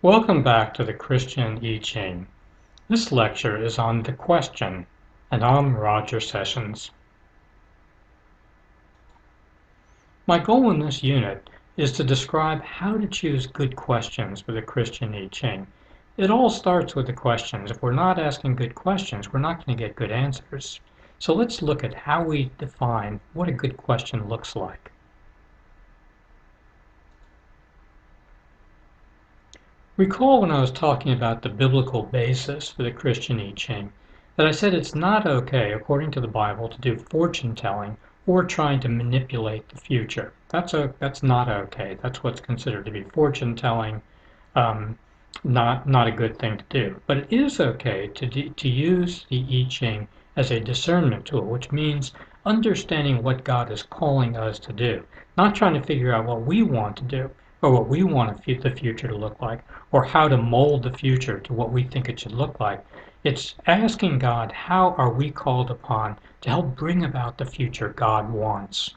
Welcome back to the Christian I Ching. This lecture is on the question, and I'm Roger Sessions. My goal in this unit is to describe how to choose good questions for the Christian I Ching. It all starts with the questions. If we're not asking good questions, we're not going to get good answers. So let's look at how we define what a good question looks like. Recall when I was talking about the biblical basis for the Christian I Ching that I said it's not okay, according to the Bible, to do fortune telling or trying to manipulate the future. That's not okay. That's what's considered to be fortune telling, not a good thing to do. But it is okay to use the I Ching as a discernment tool, which means understanding what God is calling us to do, not trying to figure out what we want to do or what we want the future to look like, or how to mold the future to what we think it should look like. It's asking God, how are we called upon to help bring about the future God wants?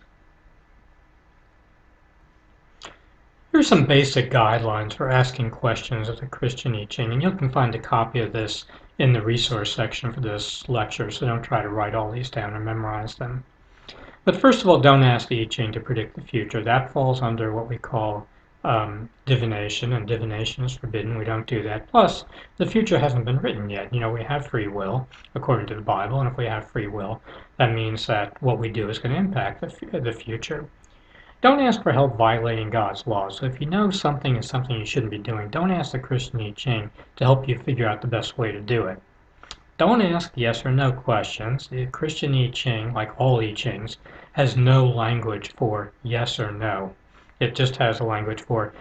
Here's some basic guidelines for asking questions of the Christian I Ching, and you can find a copy of this in the resource section for this lecture, so don't try to write all these down or memorize them. But first of all, don't ask the I Ching to predict the future. That falls under what we call divination, and divination is forbidden. We don't do that. Plus, the future hasn't been written yet. You know, we have free will, according to the Bible, and if we have free will, that means that what we do is going to impact the future. Don't ask for help violating God's laws. So if you know something is something you shouldn't be doing, don't ask the Christian I Ching to help you figure out the best way to do it. Don't ask yes or no questions. The Christian I Ching, like all I Chings, has no language for yes or no. It just has a language for,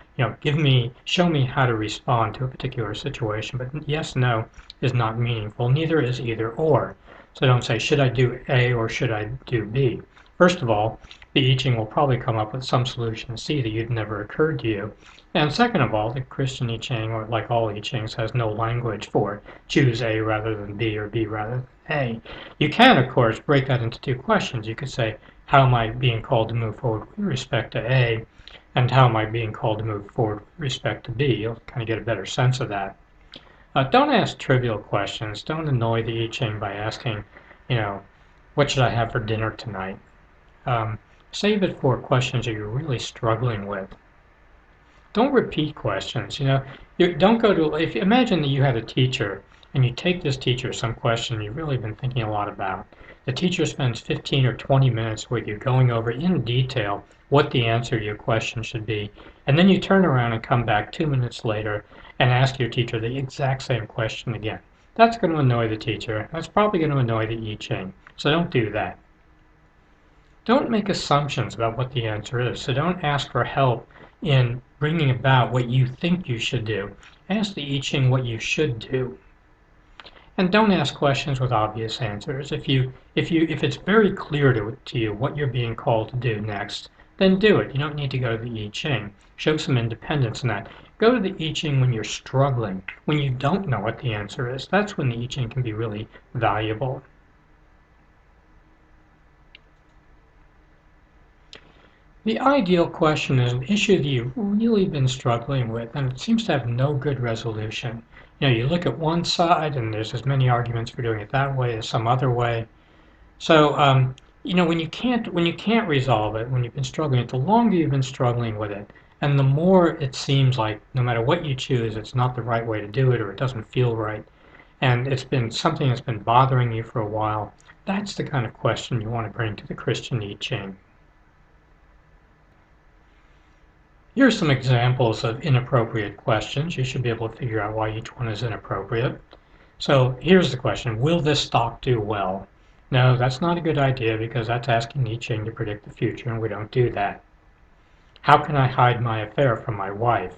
show me how to respond to a particular situation. But yes, no is not meaningful. Neither is either or. So don't say, should I do A or should I do B? First of all, the I Ching will probably come up with some solution C that you'd never occurred to you. And second of all, the Christian I Ching, or like all I Chings, has no language for choose A rather than B or B rather than A. You can, of course, break that into two questions. You could say, how am I being called to move forward with respect to A, and how am I being called to move forward with respect to B? You'll kind of get a better sense of that. Don't ask trivial questions. Don't annoy the I Ching by asking, what should I have for dinner tonight? Save it for questions that you're really struggling with. Don't repeat questions. Don't go to, if imagine that you had a teacher and you take this teacher some question you've really been thinking a lot about. The teacher spends 15 or 20 minutes with you going over in detail what the answer to your question should be, and then you turn around and come back 2 minutes later and ask your teacher the exact same question again. That's going to annoy the teacher. That's probably going to annoy the I Ching. So don't do that. Don't make assumptions about what the answer is. So don't ask for help in bringing about what you think you should do. Ask the I Ching what you should do. And don't ask questions with obvious answers. If it's very clear to you what you're being called to do next, then do it. You don't need to go to the I Ching. Show some independence in that. Go to the I Ching when you're struggling, when you don't know what the answer is. That's when the I Ching can be really valuable. The ideal question is an issue that you've really been struggling with, and it seems to have no good resolution. You look at one side, and there's as many arguments for doing it that way as some other way. So, when you can't resolve it, when you've been struggling, the longer you've been struggling with it, and the more it seems like no matter what you choose, it's not the right way to do it, or it doesn't feel right, and it's been something that's been bothering you for a while, that's the kind of question you want to bring to the Christian I Ching. Here are some examples of inappropriate questions. You should be able to figure out why each one is inappropriate. So here's the question, will this stock do well? No, that's not a good idea because that's asking the I Ching to predict the future, and we don't do that. How can I hide my affair from my wife?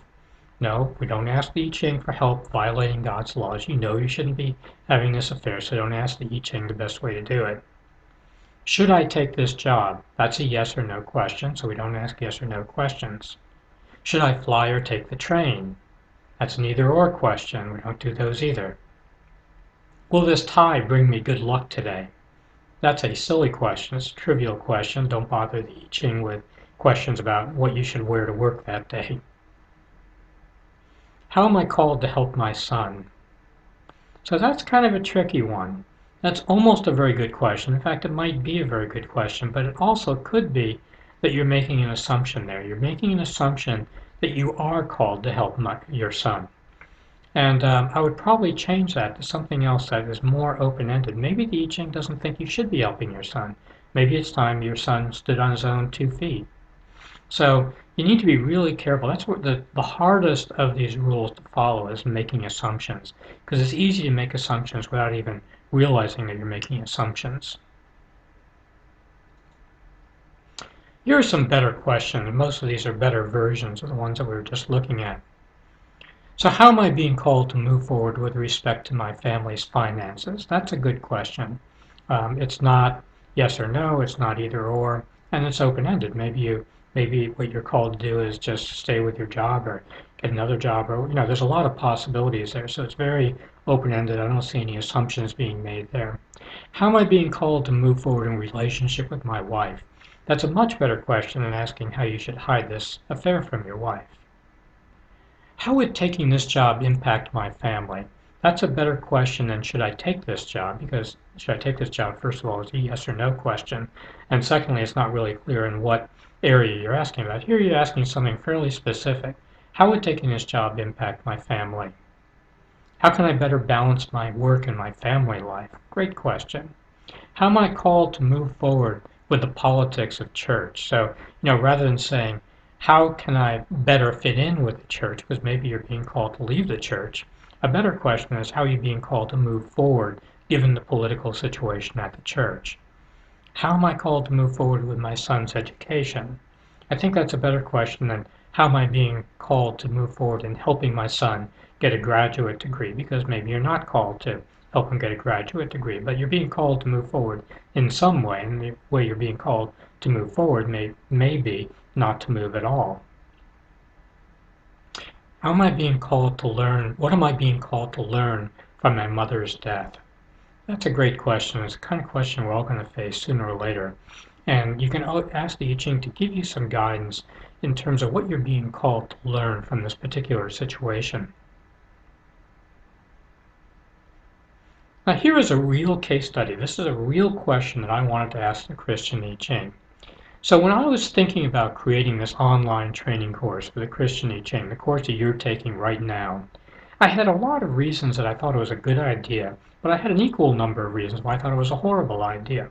No, we don't ask the I Ching for help violating God's laws. You know you shouldn't be having this affair, so don't ask the I Ching the best way to do it. Should I take this job? That's a yes or no question, so we don't ask yes or no questions. Should I fly or take the train? That's an either or question. We don't do those either. Will this tie bring me good luck today? That's a silly question. It's a trivial question. Don't bother the I Ching with questions about what you should wear to work that day. How am I called to help my son? So that's kind of a tricky one. That's almost a very good question. In fact, it might be a very good question, but it also could be that you're making an assumption there. You're making an assumption that you are called to help your son. And I would probably change that to something else that is more open-ended. Maybe the I Ching doesn't think you should be helping your son. Maybe it's time your son stood on his own 2 feet. So you need to be really careful. That's what the hardest of these rules to follow is making assumptions, because it's easy to make assumptions without even realizing that you're making assumptions. Here are some better questions, and most of these are better versions of the ones that we were just looking at. So how am I being called to move forward with respect to my family's finances? That's a good question. It's not yes or no, it's not either or, and it's open-ended. Maybe what you're called to do is just stay with your job or get another job, or there's a lot of possibilities there. So it's very open-ended. I don't see any assumptions being made there. How am I being called to move forward in relationship with my wife? That's a much better question than asking how you should hide this affair from your wife. How would taking this job impact my family? That's a better question than should I take this job, because should I take this job, first of all, is a yes or no question. And secondly, it's not really clear in what area you're asking about. Here you're asking something fairly specific. How would taking this job impact my family? How can I better balance my work and my family life? Great question. How am I called to move forward with the politics of church? So, rather than saying, how can I better fit in with the church, because maybe you're being called to leave the church, a better question is, how are you being called to move forward given the political situation at the church? How am I called to move forward with my son's education? I think that's a better question than how am I being called to move forward in helping my son get a graduate degree, because maybe you're not called to help him get a graduate degree, but you're being called to move forward in some way, and the way you're being called to move forward may be not to move at all. How am I being called to learn? What am I being called to learn from my mother's death? That's a great question. It's the kind of question we're all going to face sooner or later. And you can ask the I Ching to give you some guidance in terms of what you're being called to learn from this particular situation. Now here is a real case study. This is a real question that I wanted to ask the Christian I Ching. So when I was thinking about creating this online training course for the Christian I Ching, the course that you're taking right now, I had a lot of reasons that I thought it was a good idea, but I had an equal number of reasons why I thought it was a horrible idea.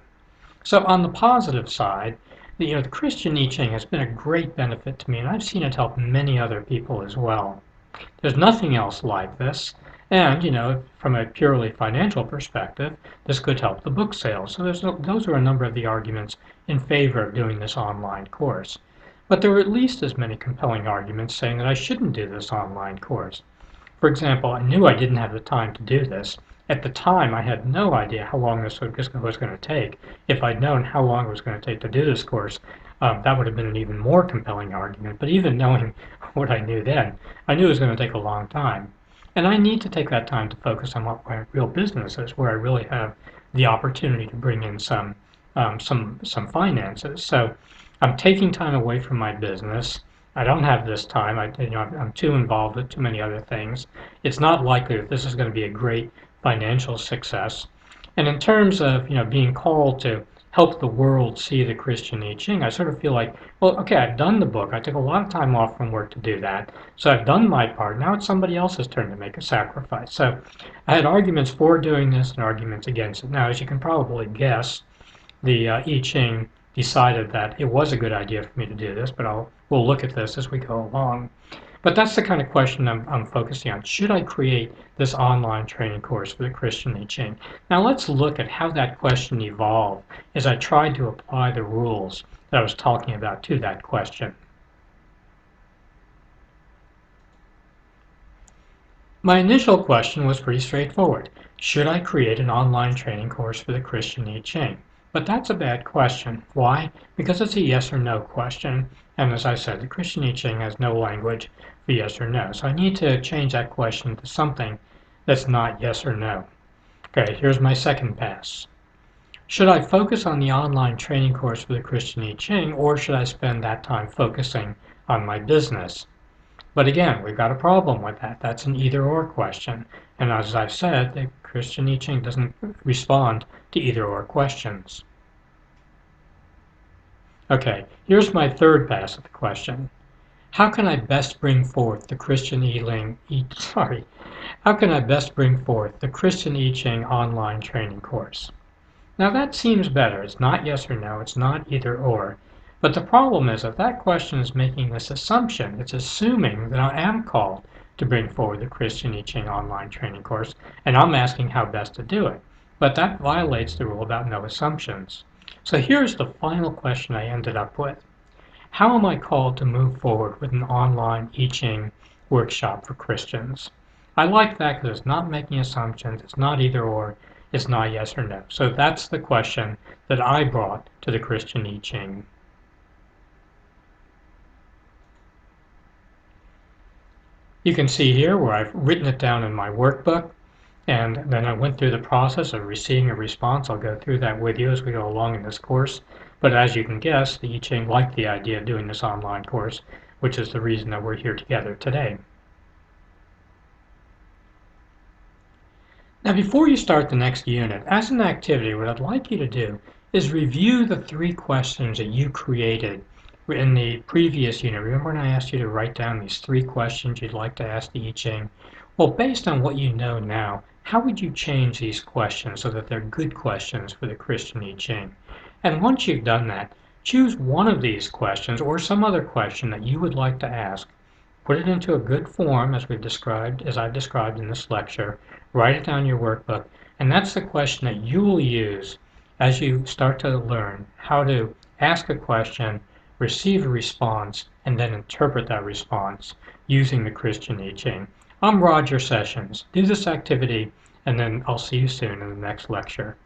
So on the positive side, the Christian I Ching has been a great benefit to me, and I've seen it help many other people as well. There's nothing else like this. And, from a purely financial perspective, this could help the book sales. So those are a number of the arguments in favor of doing this online course. But there are at least as many compelling arguments saying that I shouldn't do this online course. For example, I knew I didn't have the time to do this. At the time, I had no idea how long this was going to take. If I'd known how long it was going to take to do this course, that would have been an even more compelling argument. But even knowing what I knew then, I knew it was going to take a long time. And I need to take that time to focus on what my real business is, where I really have the opportunity to bring in some finances. So I'm taking time away from my business. I don't have this time. I'm too involved with too many other things. It's not likely that this is going to be a great financial success. And in terms of being called to help the world see the Christian I Ching, I sort of feel like, well, okay, I've done the book. I took a lot of time off from work to do that. So I've done my part. Now it's somebody else's turn to make a sacrifice. So I had arguments for doing this and arguments against it. Now, as you can probably guess, the I Ching decided that it was a good idea for me to do this, but we'll look at this as we go along. But that's the kind of question I'm focusing on. Should I create this online training course for the Christian I Ching? Now let's look at how that question evolved as I tried to apply the rules that I was talking about to that question. My initial question was pretty straightforward. Should I create an online training course for the Christian I Ching? But that's a bad question. Why? Because it's a yes or no question. And as I said, the Christian I Ching has no language for yes or no. So I need to change that question to something that's not yes or no. Okay, here's my second pass. Should I focus on the online training course for the Christian I Ching, or should I spend that time focusing on my business? But again, we've got a problem with that. That's an either-or question. And as I've said, the Christian I Ching doesn't respond to either-or questions. Okay, here's my third pass at the question. How can I best bring forth the Christian How can I best bring forth the Christian I Ching online training course? Now that seems better. It's not yes or no. It's not either or. But the problem is that that question is making this assumption. It's assuming that I am called to bring forward the Christian I Ching online training course, and I'm asking how best to do it. But that violates the rule about no assumptions. So here's the final question I ended up with. How am I called to move forward with an online I Ching workshop for Christians? I like that because it's not making assumptions, it's not either or, it's not yes or no. So that's the question that I brought to the Christian I Ching. You can see here where I've written it down in my workbook, and then I went through the process of receiving a response. I'll go through that with you as we go along in this course. But as you can guess, the I Ching liked the idea of doing this online course, which is the reason that we're here together today. Now, before you start the next unit, as an activity, what I'd like you to do is review the 3 questions that you created in the previous unit. Remember when I asked you to write down these 3 questions you'd like to ask the I Ching? Well, based on what you know now, how would you change these questions so that they're good questions for the Christian I Ching? And once you've done that, choose one of these questions or some other question that you would like to ask. Put it into a good form as I've described in this lecture. Write it down in your workbook, and that's the question that you will use as you start to learn how to ask a question, receive a response, and then interpret that response using the Christian I Ching. I'm Roger Sessions. Do this activity, and then I'll see you soon in the next lecture.